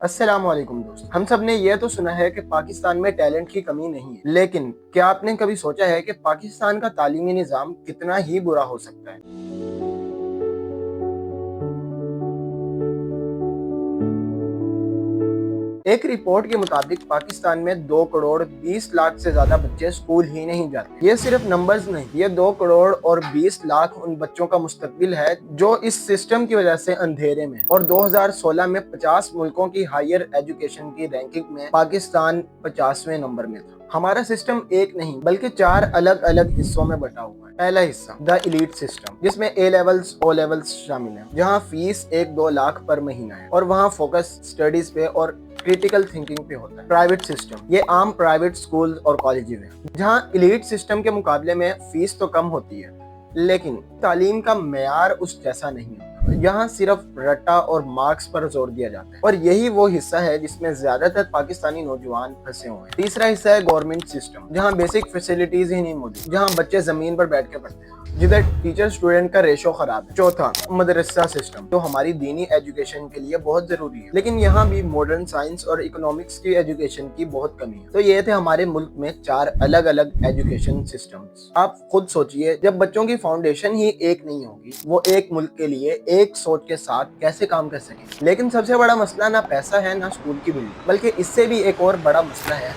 السلام علیکم دوست، ہم سب نے یہ تو سنا ہے کہ پاکستان میں ٹیلنٹ کی کمی نہیں ہے، لیکن کیا آپ نے کبھی سوچا ہے کہ پاکستان کا تعلیمی نظام کتنا ہی برا ہو سکتا ہے؟ ایک رپورٹ کے مطابق پاکستان میں 2 کروڑ 20 لاکھ سے زیادہ بچے سکول ہی نہیں جاتے۔ یہ صرف نمبرز نہیں، یہ 2 کروڑ اور 20 لاکھ ان بچوں کا مستقبل ہے جو اس سسٹم کی وجہ سے اندھیرے میں۔ اور 2016 میں 50 ملکوں کی ہائر ایجوکیشن کی رینکنگ میں پاکستان 50ویں نمبر میں تھا۔ ہمارا سسٹم ایک نہیں بلکہ 4 الگ الگ حصوں میں بٹا ہوا ہے۔ پہلا حصہ دا ایلیٹ سسٹم، جس میں اے لیولز او لیولز شامل ہیں، جہاں فیس 1-2 لاکھ پر مہینہ ہے اور وہاں فوکس سٹڈیز پہ اور کریٹیکل تھنکنگ پہ ہوتا ہے۔ پرائیویٹ سسٹم، یہ عام پرائیویٹ سکول اور کالجز ہیں، جہاں ایلیٹ سسٹم کے مقابلے میں فیس تو کم ہوتی ہے لیکن تعلیم کا معیار اس جیسا نہیں ہوتا۔ یہاں صرف رٹا اور مارکس پر زور دیا جاتا ہے، اور یہی وہ حصہ ہے جس میں زیادہ تر پاکستانی نوجوان پھنسے ہوئے ہیں۔ تیسرا حصہ ہے گورنمنٹ سسٹم، جہاں بیسک فیسلٹیز ہی نہیں موجود، جہاں بچے زمین پر بیٹھ کے پڑھتے ہیں، جدھر ٹیچر سٹوڈنٹ کا ریشو خراب ہے۔ چوتھا مدرسہ سسٹم، جو ہماری دینی ایجوکیشن کے لیے بہت ضروری ہے، لیکن یہاں بھی ماڈرن سائنس اور اکنامکس کی ایجوکیشن کی بہت کمی ہے۔ تو یہ تھے ہمارے ملک میں 4 الگ الگ ایجوکیشن سسٹمز۔ آپ خود سوچئے، جب بچوں کی فاؤنڈیشن ہی ایک نہیں ہوگی، وہ ایک ملک کے لیے ایک سوچ کے ساتھ کیسے کام کر سکیں؟ لیکن سب سے بڑا مسئلہ نہ پیسہ ہے، نہ اسکول کی بلڈنگ، بلکہ اس سے بھی ایک اور بڑا مسئلہ ہے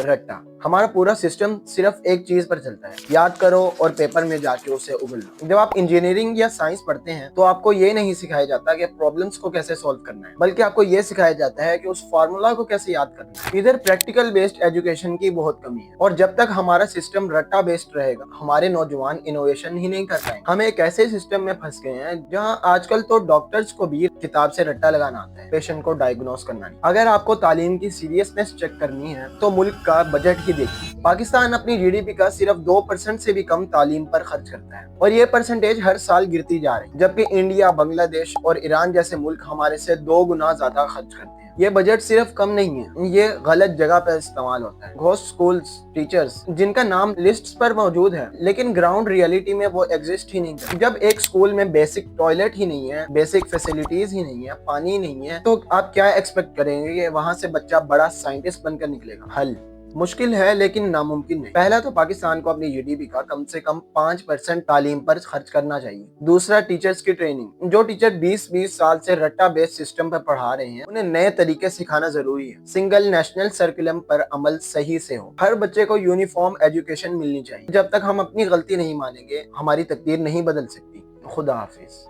رٹا۔ ہمارا پورا سسٹم صرف ایک چیز پر چلتا ہے، یاد کرو اور پیپر میں جا کے اسے اگل لو۔ جب آپ انجینئرنگ یا سائنس پڑھتے ہیں تو آپ کو یہ نہیں سکھایا جاتا کہ پرابلمس کو کیسے سولو کرنا ہے، بلکہ آپ کو یہ سکھایا جاتا ہے کہ اس فارمولا کو کیسے یاد کرنا ہے۔ ادھر پریکٹیکل بیسڈ ایجوکیشن کی بہت کمی ہے، اور جب تک ہمارا سسٹم رٹا بیسڈ رہے گا، ہمارے نوجوان انوویشن ہی نہیں کر پائیں گے۔ ہم ایک ایسے سسٹم میں پھنس گئے ہیں جہاں آج کل تو ڈاکٹرز کو بھی کتاب سے رٹا لگانا آتا ہے، پیشنٹ کو ڈائگنوز کرنا نہیں۔ اگر آپ کو تعلیم کی سیریسنس چیک کرنی ہے تو ملک کا بجٹ ہی دیکھیے۔ پاکستان اپنی جی ڈی پی کا صرف 2% سے بھی کم تعلیم پر خرچ کرتا ہے، اور یہ پرسنٹیج ہر سال گرتی جا رہی ہے، جبکہ انڈیا، بنگلہ دیش اور ایران جیسے ملک ہمارے سے 2 گنا زیادہ خرچ کرتے ہیں۔ یہ بجٹ صرف کم نہیں ہے، یہ غلط جگہ پہ استعمال ہوتا ہے۔ گھوسٹ سکولز، ٹیچرز جن کا نام لسٹس پر موجود ہے لیکن گراؤنڈ ریئلٹی میں وہ ایگزسٹ ہی نہیں کرتے۔ جب ایک سکول میں بیسک ٹوائلٹ ہی نہیں ہے، بیسک فیسلٹیز ہی نہیں ہے، پانی نہیں ہے، تو آپ کیا ایکسپیکٹ کریں گے کہ وہاں سے بچہ بڑا سائنٹسٹ بن کر نکلے گا؟ حل مشکل ہے لیکن ناممکن نہیں۔ پہلا تو پاکستان کو اپنی جی ڈی پی کا کم سے کم 5% تعلیم پر خرچ کرنا چاہیے۔ دوسرا ٹیچرز کی ٹریننگ، جو ٹیچر 20 سال سے رٹا بیس سسٹم پر پڑھا رہے ہیں انہیں نئے طریقے سکھانا ضروری ہے۔ سنگل نیشنل سرکلم پر عمل صحیح سے ہو، ہر بچے کو یونیفارم ایجوکیشن ملنی چاہیے۔ جب تک ہم اپنی غلطی نہیں مانیں گے، ہماری تقدیر نہیں بدل سکتی۔ خدا حافظ۔